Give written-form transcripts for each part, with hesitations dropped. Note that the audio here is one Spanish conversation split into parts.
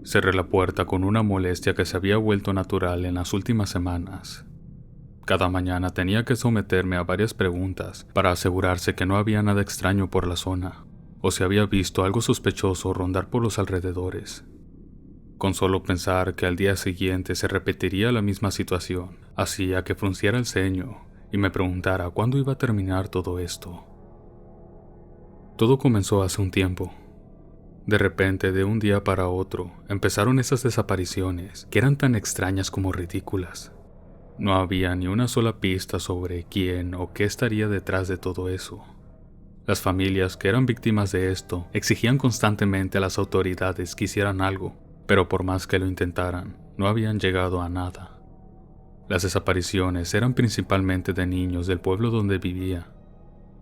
Cerré la puerta con una molestia que se había vuelto natural en las últimas semanas. Cada mañana tenía que someterme a varias preguntas para asegurarse que no había nada extraño por la zona, o si había visto algo sospechoso rondar por los alrededores. Con solo pensar que al día siguiente se repetiría la misma situación, hacía que frunciera el ceño y me preguntara cuándo iba a terminar todo esto. Todo comenzó hace un tiempo. De repente, de un día para otro, empezaron esas desapariciones que eran tan extrañas como ridículas. No había ni una sola pista sobre quién o qué estaría detrás de todo eso. Las familias que eran víctimas de esto exigían constantemente a las autoridades que hicieran algo, pero por más que lo intentaran, no habían llegado a nada. Las desapariciones eran principalmente de niños del pueblo donde vivía.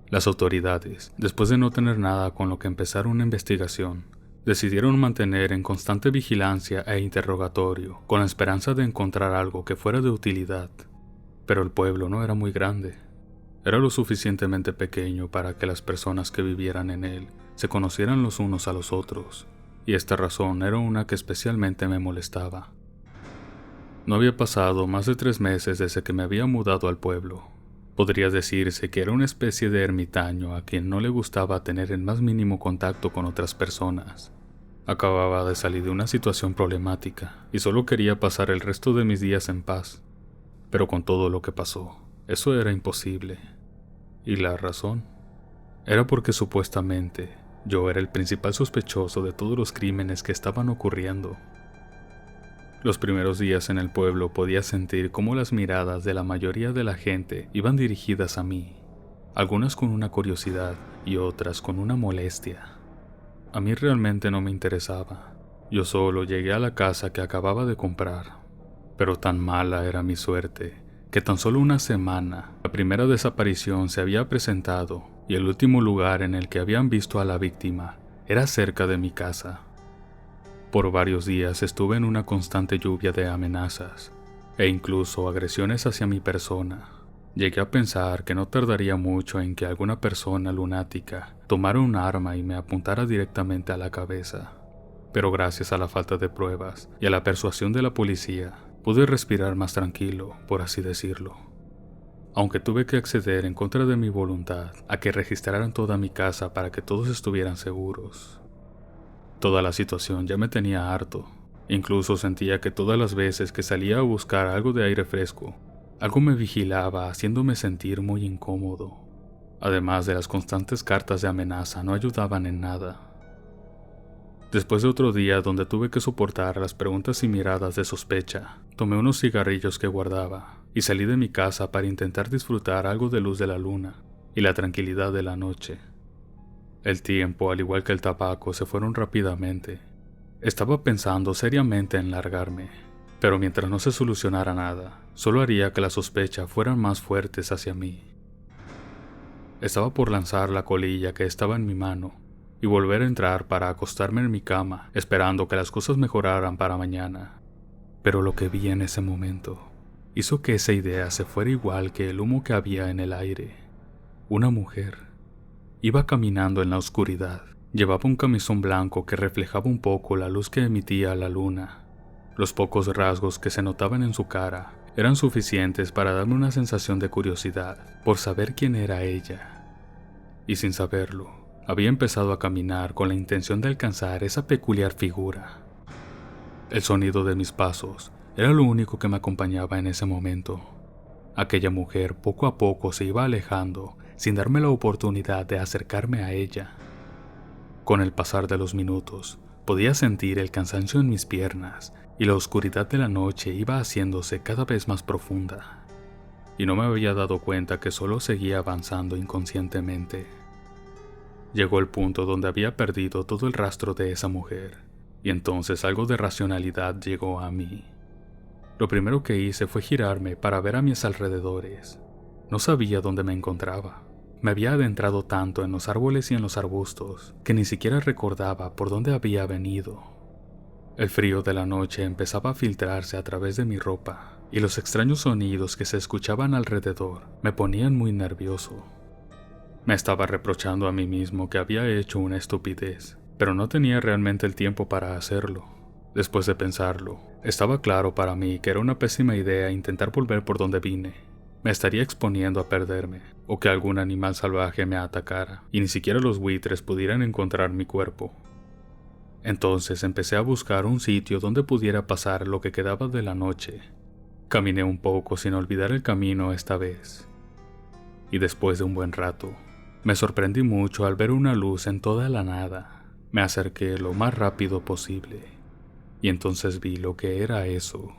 Las autoridades, después de no tener nada con lo que empezar una investigación, decidieron mantener en constante vigilancia e interrogatorio con la esperanza de encontrar algo que fuera de utilidad. Pero el pueblo no era muy grande. Era lo suficientemente pequeño para que las personas que vivieran en él se conocieran los unos a los otros, y esta razón era una que especialmente me molestaba. No había pasado más de 3 meses desde que me había mudado al pueblo. Podría decirse que era una especie de ermitaño a quien no le gustaba tener el más mínimo contacto con otras personas. Acababa de salir de una situación problemática y solo quería pasar el resto de mis días en paz. Pero con todo lo que pasó, eso era imposible. ¿Y la razón? Era porque supuestamente yo era el principal sospechoso de todos los crímenes que estaban ocurriendo. Los primeros días en el pueblo podía sentir cómo las miradas de la mayoría de la gente iban dirigidas a mí, algunas con una curiosidad y otras con una molestia. A mí realmente no me interesaba. Yo solo llegué a la casa que acababa de comprar, pero tan mala era mi suerte que tan solo una semana la primera desaparición se había presentado y el último lugar en el que habían visto a la víctima era cerca de mi casa. Por varios días estuve en una constante lluvia de amenazas e incluso agresiones hacia mi persona. Llegué a pensar que no tardaría mucho en que alguna persona lunática tomara un arma y me apuntara directamente a la cabeza. Pero gracias a la falta de pruebas y a la persuasión de la policía, pude respirar más tranquilo, por así decirlo. Aunque tuve que acceder en contra de mi voluntad a que registraran toda mi casa para que todos estuvieran seguros. Toda la situación ya me tenía harto. Incluso sentía que todas las veces que salía a buscar algo de aire fresco, algo me vigilaba, haciéndome sentir muy incómodo. Además de las constantes cartas de amenaza no ayudaban en nada. Después de otro día donde tuve que soportar las preguntas y miradas de sospecha, tomé unos cigarrillos que guardaba y salí de mi casa para intentar disfrutar algo de luz de la luna y la tranquilidad de la noche. El tiempo, al igual que el tabaco, se fueron rápidamente. Estaba pensando seriamente en largarme, pero mientras no se solucionara nada, solo haría que las sospechas fueran más fuertes hacia mí. Estaba por lanzar la colilla que estaba en mi mano y volver a entrar para acostarme en mi cama, esperando que las cosas mejoraran para mañana. Pero lo que vi en ese momento hizo que esa idea se fuera igual que el humo que había en el aire. Una mujer iba caminando en la oscuridad. Llevaba un camisón blanco que reflejaba un poco la luz que emitía la luna. Los pocos rasgos que se notaban en su cara eran suficientes para darme una sensación de curiosidad por saber quién era ella. Y sin saberlo, había empezado a caminar con la intención de alcanzar esa peculiar figura. El sonido de mis pasos era lo único que me acompañaba en ese momento. Aquella mujer poco a poco se iba alejando sin darme la oportunidad de acercarme a ella. Con el pasar de los minutos, podía sentir el cansancio en mis piernas y la oscuridad de la noche iba haciéndose cada vez más profunda. Y no me había dado cuenta que solo seguía avanzando inconscientemente. Llegó el punto donde había perdido todo el rastro de esa mujer, y entonces algo de racionalidad llegó a mí. Lo primero que hice fue girarme para ver a mis alrededores. No sabía dónde me encontraba. Me había adentrado tanto en los árboles y en los arbustos que ni siquiera recordaba por dónde había venido. El frío de la noche empezaba a filtrarse a través de mi ropa y los extraños sonidos que se escuchaban alrededor me ponían muy nervioso. Me estaba reprochando a mí mismo que había hecho una estupidez, pero no tenía realmente el tiempo para hacerlo. Después de pensarlo, estaba claro para mí que era una pésima idea intentar volver por donde vine. Me estaría exponiendo a perderme, o que algún animal salvaje me atacara, y ni siquiera los buitres pudieran encontrar mi cuerpo. Entonces empecé a buscar un sitio donde pudiera pasar lo que quedaba de la noche. Caminé un poco sin olvidar el camino esta vez. Y después de un buen rato, me sorprendí mucho al ver una luz en toda la nada. Me acerqué lo más rápido posible, y entonces vi lo que era eso.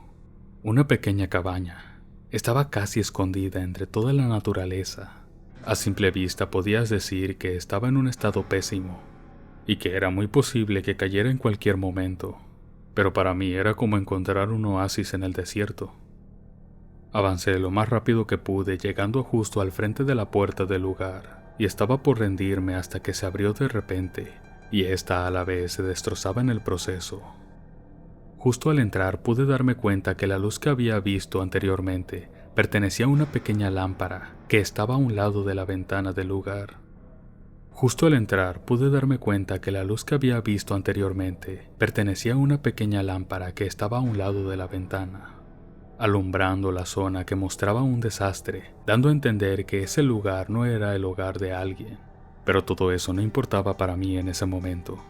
Una pequeña cabaña. Estaba casi escondida entre toda la naturaleza. A simple vista podías decir que estaba en un estado pésimo, y que era muy posible que cayera en cualquier momento, pero para mí era como encontrar un oasis en el desierto. Avancé lo más rápido que pude, llegando justo al frente de la puerta del lugar, y estaba por rendirme hasta que se abrió de repente, y esta a la vez se destrozaba en el proceso. Justo al entrar pude darme cuenta que la luz que había visto anteriormente pertenecía a una pequeña lámpara que estaba a un lado de la ventana del lugar. Justo al entrar pude darme cuenta que la luz que había visto anteriormente pertenecía a una pequeña lámpara que estaba a un lado de la ventana, alumbrando la zona que mostraba un desastre, dando a entender que ese lugar no era el hogar de alguien. Pero todo eso no importaba para mí en ese momento,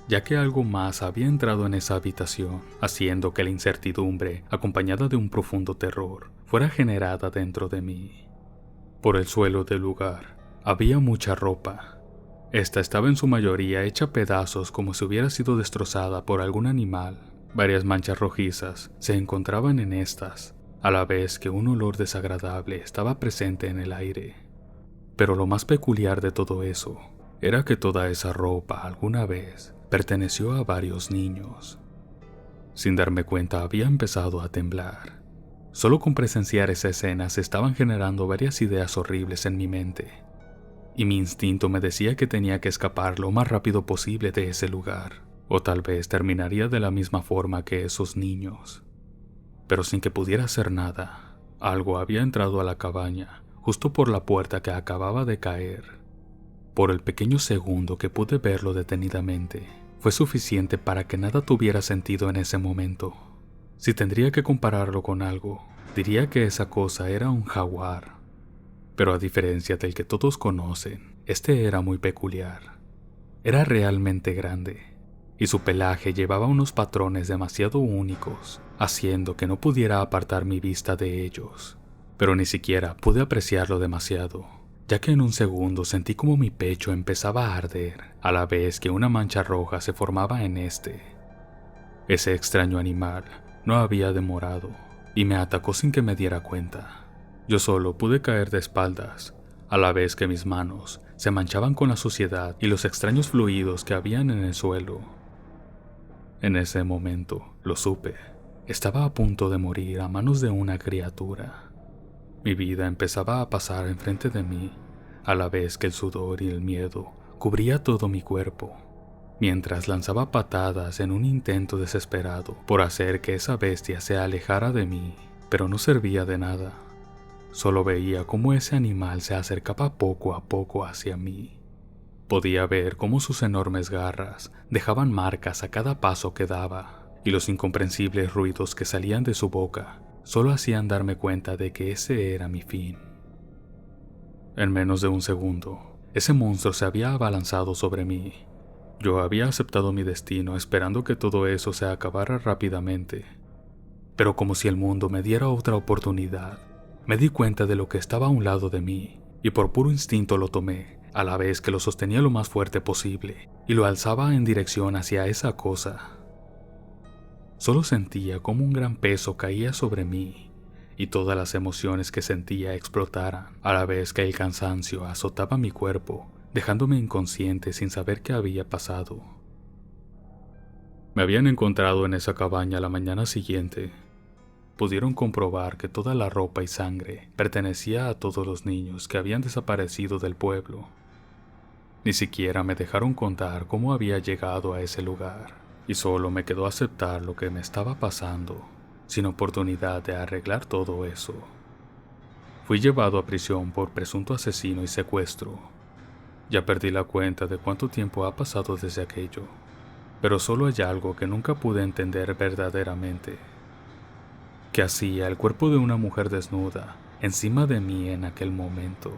ya que algo más había entrado en esa habitación, haciendo que la incertidumbre, acompañada de un profundo terror, fuera generada dentro de mí. Por el suelo del lugar había mucha ropa. Esta estaba en su mayoría hecha pedazos como si hubiera sido destrozada por algún animal. Varias manchas rojizas se encontraban en estas, a la vez que un olor desagradable estaba presente en el aire. Pero lo más peculiar de todo eso era que toda esa ropa alguna vez perteneció a varios niños. Sin darme cuenta había empezado a temblar. Solo con presenciar esa escena se estaban generando varias ideas horribles en mi mente, y mi instinto me decía que tenía que escapar lo más rápido posible de ese lugar, o tal vez terminaría de la misma forma que esos niños. Pero sin que pudiera hacer nada, algo había entrado a la cabaña, justo por la puerta que acababa de caer. Por el pequeño segundo que pude verlo detenidamente, fue suficiente para que nada tuviera sentido en ese momento. Si tendría que compararlo con algo, diría que esa cosa era un jaguar. Pero a diferencia del que todos conocen, este era muy peculiar. Era realmente grande, y su pelaje llevaba unos patrones demasiado únicos, haciendo que no pudiera apartar mi vista de ellos. Pero ni siquiera pude apreciarlo demasiado, ya que en un segundo sentí como mi pecho empezaba a arder, a la vez que una mancha roja se formaba en este. Ese extraño animal no había demorado, y me atacó sin que me diera cuenta. Yo solo pude caer de espaldas, a la vez que mis manos se manchaban con la suciedad y los extraños fluidos que habían en el suelo. En ese momento, lo supe, estaba a punto de morir a manos de una criatura. Mi vida empezaba a pasar enfrente de mí, a la vez que el sudor y el miedo cubría todo mi cuerpo, mientras lanzaba patadas en un intento desesperado por hacer que esa bestia se alejara de mí, pero no servía de nada. Solo veía cómo ese animal se acercaba poco a poco hacia mí. Podía ver cómo sus enormes garras dejaban marcas a cada paso que daba, y los incomprensibles ruidos que salían de su boca solo hacían darme cuenta de que ese era mi fin. En menos de un segundo, ese monstruo se había abalanzado sobre mí. Yo había aceptado mi destino esperando que todo eso se acabara rápidamente. Pero como si el mundo me diera otra oportunidad, me di cuenta de lo que estaba a un lado de mí, y por puro instinto lo tomé, a la vez que lo sostenía lo más fuerte posible, y lo alzaba en dirección hacia esa cosa. Solo sentía como un gran peso caía sobre mí, y todas las emociones que sentía explotaran, a la vez que el cansancio azotaba mi cuerpo, dejándome inconsciente sin saber qué había pasado. Me habían encontrado en esa cabaña la mañana siguiente. Pudieron comprobar que toda la ropa y sangre pertenecía a todos los niños que habían desaparecido del pueblo. Ni siquiera me dejaron contar cómo había llegado a ese lugar, y solo me quedó aceptar lo que me estaba pasando, sin oportunidad de arreglar todo eso. Fui llevado a prisión por presunto asesino y secuestro. Ya perdí la cuenta de cuánto tiempo ha pasado desde aquello. Pero solo hay algo que nunca pude entender verdaderamente. ¿Qué hacía el cuerpo de una mujer desnuda encima de mí en aquel momento?